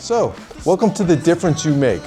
So, welcome to The Difference You Make,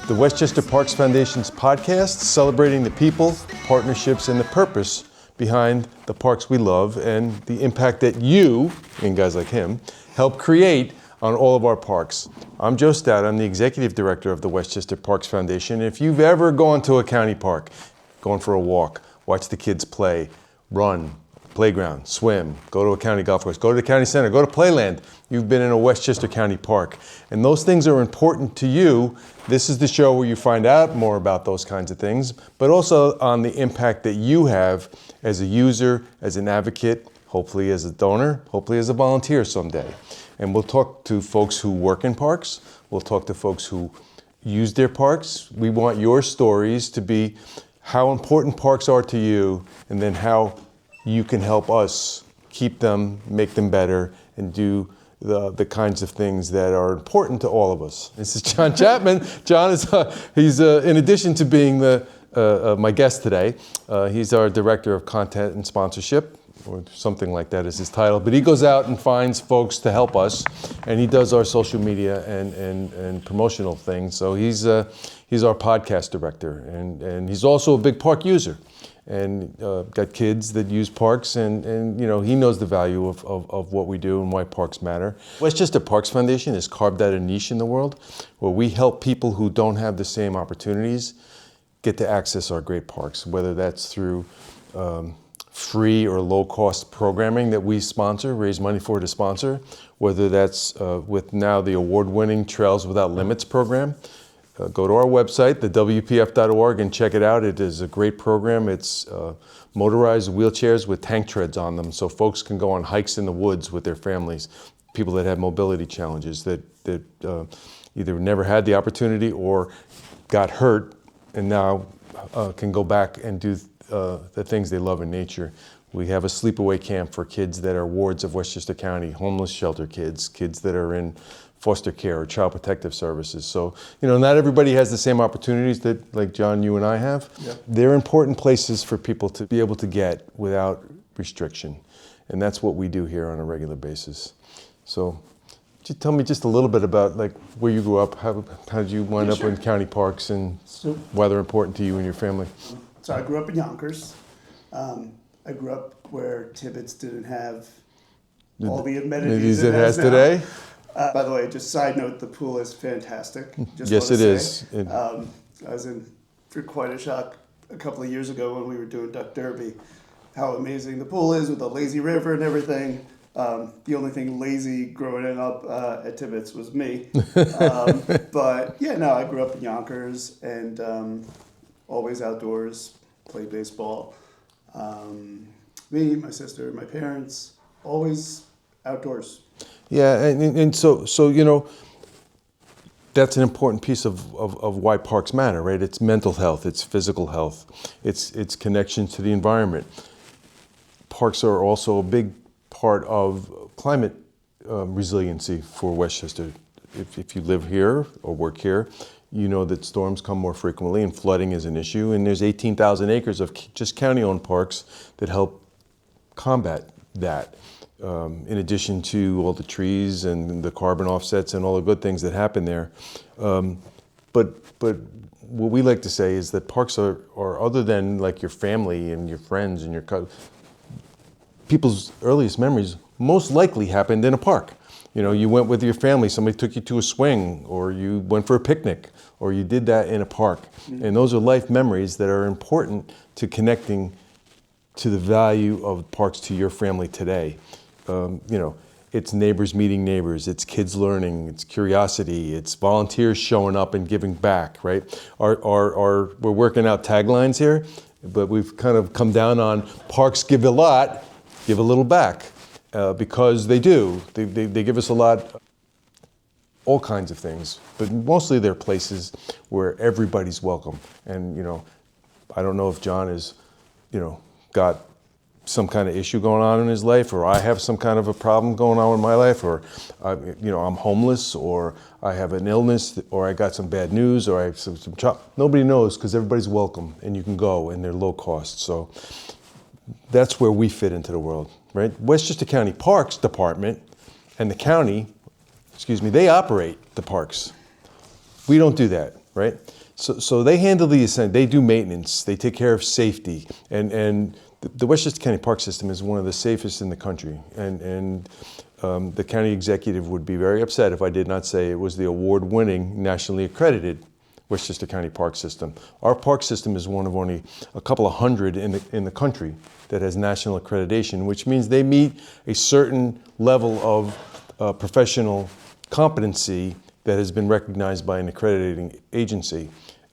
the Westchester Parks Foundation's podcast celebrating the people, partnerships, and the purpose behind the parks we love and the impact that you, and guys like him, help create on all of our parks. I'm Joe Stout. I'm the Executive Director of the Westchester Parks Foundation. If you've ever gone to a county park, gone for a walk, watch the kids play, run, playground, swim, go to a county golf course, go to the county center, go to Playland, you've been in a Westchester County park. And those things are important to you. This is the show where you find out more about those kinds of things, but also on the impact that you have as a user, as an advocate, hopefully as a donor, hopefully as a volunteer someday. And we'll talk to folks who work in parks. We'll talk to folks who use their parks. We want your stories to be how important parks are to you, and then how you can help us keep them, make them better, and do the kinds of things that are important to all of us. This is Jon Chattman. Jon is he's in addition to being my guest today, he's our Director of Content and Sponsorship, or something like that is his title. But he goes out and finds folks to help us, and he does our social media and promotional things. So he's our podcast director, and he's also a big park user, and got kids that use parks, and you know, he knows the value of what we do and why parks matter. Westchester Parks Foundation has carved out a niche in the world where we help people who don't have the same opportunities get to access our great parks, whether that's through free or low-cost programming that we sponsor, raise money for to sponsor, whether that's with now the award-winning Trails Without Limits program. Go to our website, thewpf.org, and check it out. It is a great program. It's motorized wheelchairs with tank treads on them, so folks can go on hikes in the woods with their families, people that have mobility challenges that either never had the opportunity or got hurt and now can go back and do the things they love in nature. We have a sleepaway camp for kids that are wards of Westchester County, homeless shelter kids, kids that are in foster care or child protective services. So, you know, not everybody has the same opportunities that, like Jon, you and I have. Yep. They're important places for people to be able to get without restriction. And that's what we do here on a regular basis. So, could you tell me just a little bit about like where you grew up? How did you wind up in county parks, and why they're important to you and your family? So I grew up in Yonkers. I grew up where Tibbetts didn't have all the amenities it has today. By the way, just side note, the pool is fantastic. Yes, it is. I was in for quite a shock a couple of years ago when we were doing Duck Derby, how amazing the pool is with the lazy river and everything. The only thing lazy growing up at Tibbetts was me. But yeah, no, I grew up in Yonkers and always outdoors, played baseball. Me, my sister, my parents, always outdoors. Yeah, and so you know, that's an important piece of why parks matter, right? It's mental health, it's physical health, it's connection to the environment. Parks are also a big part of climate resiliency for Westchester. If you live here or work here, you know that storms come more frequently and flooding is an issue, and there's 18,000 acres of just county-owned parks that help combat that. In addition to all the trees and the carbon offsets and all the good things that happen there. But what we like to say is that parks are other than like your family and your friends and your people's earliest memories most likely happened in a park. You know, you went with your family, somebody took you to a swing, or you went for a picnic, or you did that in a park. Mm-hmm. And those are life memories that are important to connecting to the value of parks to your family today. You know, it's neighbors meeting neighbors, it's kids learning, it's curiosity, it's volunteers showing up and giving back, right? We're working out taglines here, but we've kind of come down on parks give a lot, give a little back, because they do. They give us a lot, all kinds of things, but mostly they're places where everybody's welcome. And, you know, I don't know if Jon is, you know, got some kind of issue going on in his life, or I have some kind of a problem going on in my life, or you know, I'm homeless, or I have an illness, or I got some bad news, or I have some nobody knows, because everybody's welcome and you can go and they're low cost. So that's where we fit into the world, right? Westchester County Parks Department and the county they operate the parks. We don't do that, right? So they handle the ascent. They do maintenance. They take care of safety. And the Westchester County Park System is one of the safest in the country. And the county executive would be very upset if I did not say it was the award-winning, nationally accredited Westchester County Park System. Our park system is one of only a couple of hundred in the country that has national accreditation, which means they meet a certain level of professional competency that has been recognized by an accrediting agency.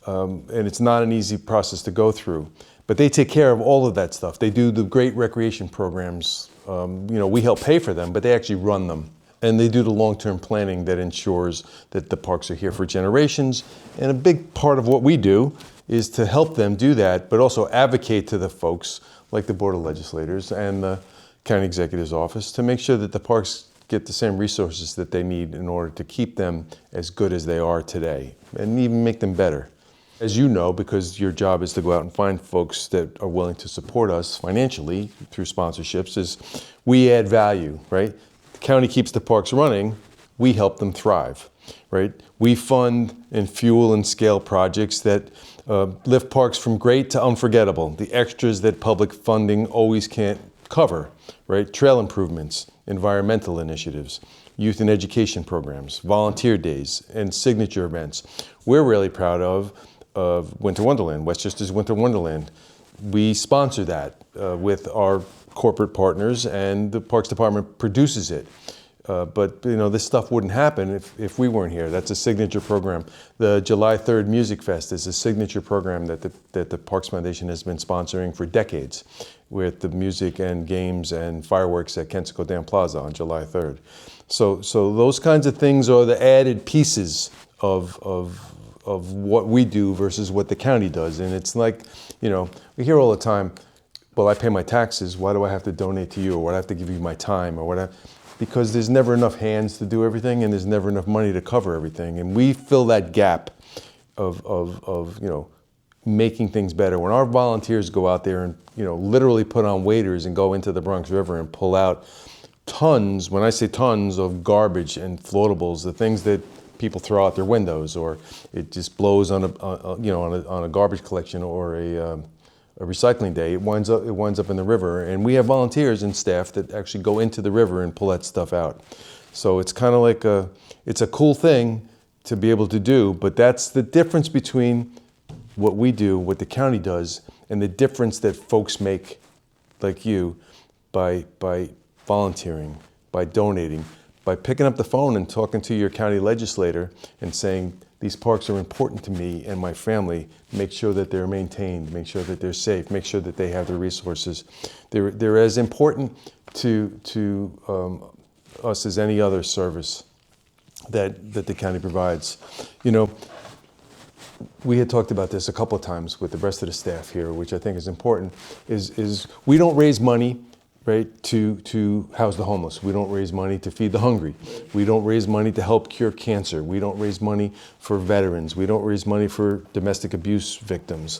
And it's not an easy process to go through. But they take care of all of that stuff. They do the great recreation programs. We help pay for them, but they actually run them. And they do the long-term planning that ensures that the parks are here for generations. And a big part of what we do is to help them do that, but also advocate to the folks like the Board of Legislators and the County Executive's Office to make sure that the parks get the same resources that they need in order to keep them as good as they are today, and even make them better. As you know, because your job is to go out and find folks that are willing to support us financially through sponsorships, is we add value, right? The county keeps the parks running, we help them thrive, right? We fund and fuel and scale projects that lift parks from great to unforgettable, the extras that public funding always can't cover, right? Trail improvements, environmental initiatives, youth and education programs, volunteer days, and signature events. We're really proud of Winter Wonderland, Westchester's Winter Wonderland. We sponsor that with our corporate partners, and the Parks Department produces it. But this stuff wouldn't happen if we weren't here. That's a signature program. The July 3rd Music Fest is a signature program that the Parks Foundation has been sponsoring for decades, with the music and games and fireworks at Kensico Dam Plaza on July 3rd. So those kinds of things are the added pieces of what we do versus what the county does. And it's like, we hear all the time, well, I pay my taxes, why do I have to donate to you, or why do I have to give you my time, or whatever? Because there's never enough hands to do everything, and there's never enough money to cover everything. And we fill that gap of making things better. When our volunteers go out there and, literally put on waders and go into the Bronx River and pull out tons, when I say tons, of garbage and floatables, the things that people throw out their windows, or it just blows on a garbage collection or a recycling day, it winds up in the river. And we have volunteers and staff that actually go into the river and pull that stuff out. So it's kind of like it's a cool thing to be able to do, but that's the difference between what we do, what the county does, and the difference that folks make, like you, by volunteering, by donating, by picking up the phone and talking to your county legislator and saying, these parks are important to me and my family. Make sure that they're maintained, make sure that they're safe, make sure that they have the resources. They're as important to us as any other service that the county provides. We had talked about this a couple of times with the rest of the staff here, which I think is important, is we don't raise money, right, to house the homeless. We don't raise money to feed the hungry. We don't raise money to help cure cancer. We don't raise money for veterans. We don't raise money for domestic abuse victims.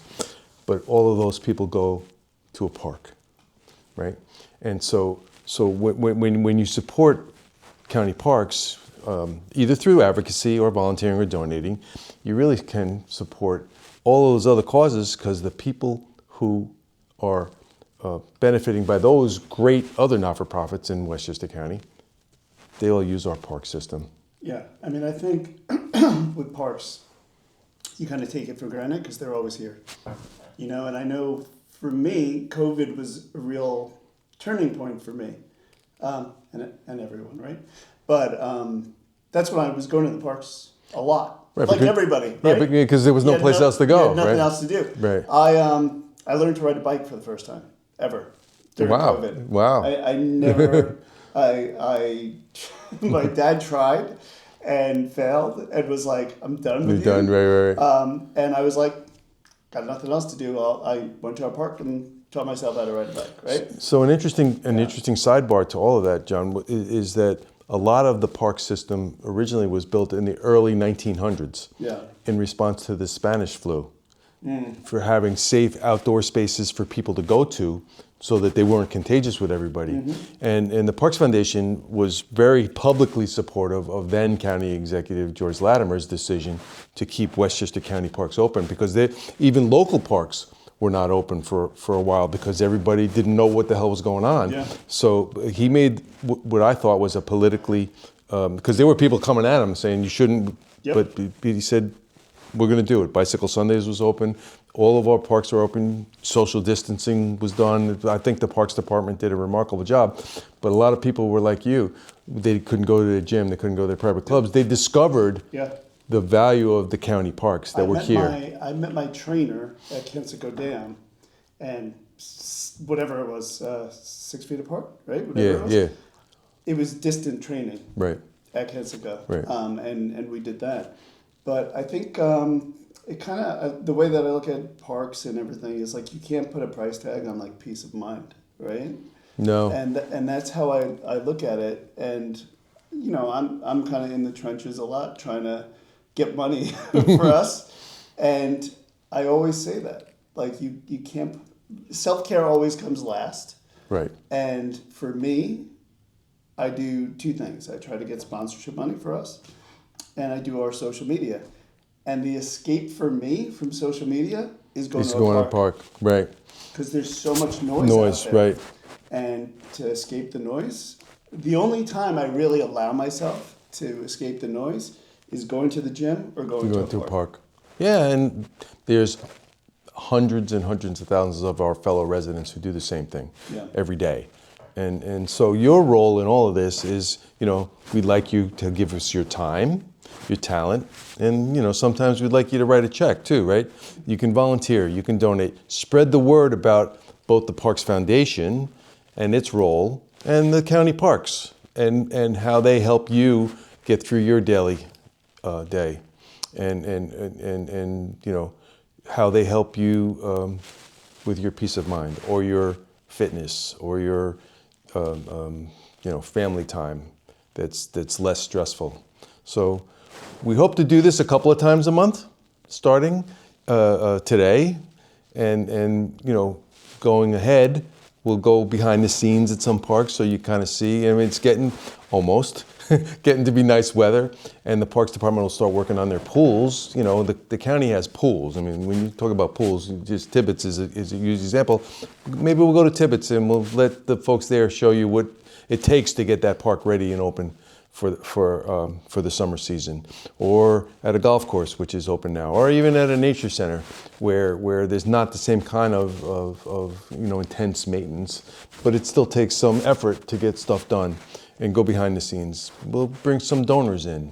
But all of those people go to a park, right? And so when you support county parks, either through advocacy or volunteering or donating, you really can support all those other causes, because the people who are benefiting by those great other not-for-profits in Westchester County, they all use our park system. Yeah, I mean, I think with parks, you kind of take it for granted because they're always here. And I know for me, COVID was a real turning point for me, and everyone, right? But that's when I was going to the parks a lot, right, like everybody. Right? Yeah, because there was no place else to go. Nothing else to do. Right. I learned to ride a bike for the first time ever during COVID. Wow. I never. My dad tried and failed and was like, "I'm done with you." Right. And I was like, got nothing else to do. I went to our park and taught myself how to ride a bike. Right. So an interesting sidebar to all of that, John, is that a lot of the park system originally was built in the early 1900s in response to the Spanish flu, for having safe outdoor spaces for people to go to so that they weren't contagious with everybody. And the Parks Foundation was very publicly supportive of then County Executive George Latimer's decision to keep Westchester County parks open, because even local parks were not open for a while because everybody didn't know what the hell was going on. Yeah. So he made what I thought was a politically, because there were people coming at him saying you shouldn't, but he said, we're going to do it. Bicycle Sundays was open. All of our parks are open. Social distancing was done. I think the Parks Department did a remarkable job. But a lot of people were like you. They couldn't go to the gym. They couldn't go to their private clubs. They discovered the value of the county parks that were here. I met my trainer at Kensico Dam, and whatever it was, 6 feet apart, right? Whatever it was. It was distant training. Right. At Kensico. Right. And we did that. But I think it kind of, the way that I look at parks and everything is like you can't put a price tag on like peace of mind, right? No. And that's how I look at it. And, you know, I'm kind of in the trenches a lot trying to get money for us. And I always say that. Like you can't, self-care always comes last. Right. And for me, I do two things. I try to get sponsorship money for us, and I do our social media. And the escape for me from social media is going to a park. Right. Because there's so much noise out there. Right. And to escape the noise, the only time I really allow myself to escape the noise is going to the gym or going to a park. Yeah, and there's hundreds and hundreds of thousands of our fellow residents who do the same thing every day. And so your role in all of this is, you know, we'd like you to give us your time, your talent, and, you know, sometimes we'd like you to write a check too, right? You can volunteer, you can donate. Spread the word about both the Parks Foundation and its role and the county parks and how they help you get through your daily day and you know, how they help you with your peace of mind or your fitness or your you know, family time that's less stressful. So we hope to do this a couple of times a month, starting today, and you know, going ahead, we'll go behind the scenes at some parks so you kind of see. I mean, it's getting almost getting to be nice weather, and the Parks Department will start working on their pools. You know, the county has pools. I mean, when you talk about pools, just Tibbetts is a huge example. Maybe we'll go to Tibbetts and we'll let the folks there show you what it takes to get that park ready and open for the summer season, or at a golf course which is open now, or even at a nature center where there's not the same kind of you know, intense maintenance, but it still takes some effort to get stuff done and go behind the scenes. We'll bring some donors in,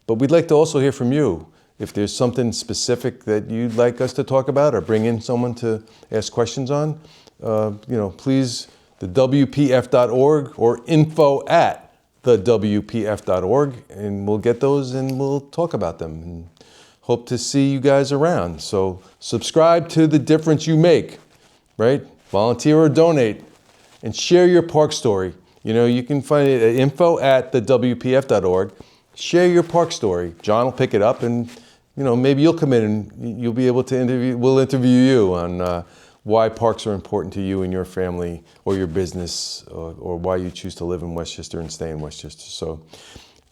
but we'd like to also hear from you. If there's something specific that you'd like us to talk about or bring in someone to ask questions on, you know, please, the WPF.org or info@thewpf.org, and we'll get those and we'll talk about them and hope to see you guys around. So subscribe to The Difference You Make, right? Volunteer or donate, and share your park story. You know, you can find it at info@thewpf.org. Share your park story. John will pick it up, and, you know, maybe you'll come in and you'll be able to we'll interview you on why parks are important to you and your family or your business, or why you choose to live in Westchester and stay in Westchester. So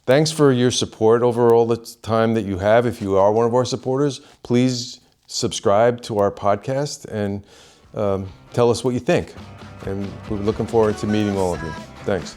thanks for your support over all the time that you have. If you are one of our supporters, please subscribe to our podcast and tell us what you think. And we're looking forward to meeting all of you. Thanks.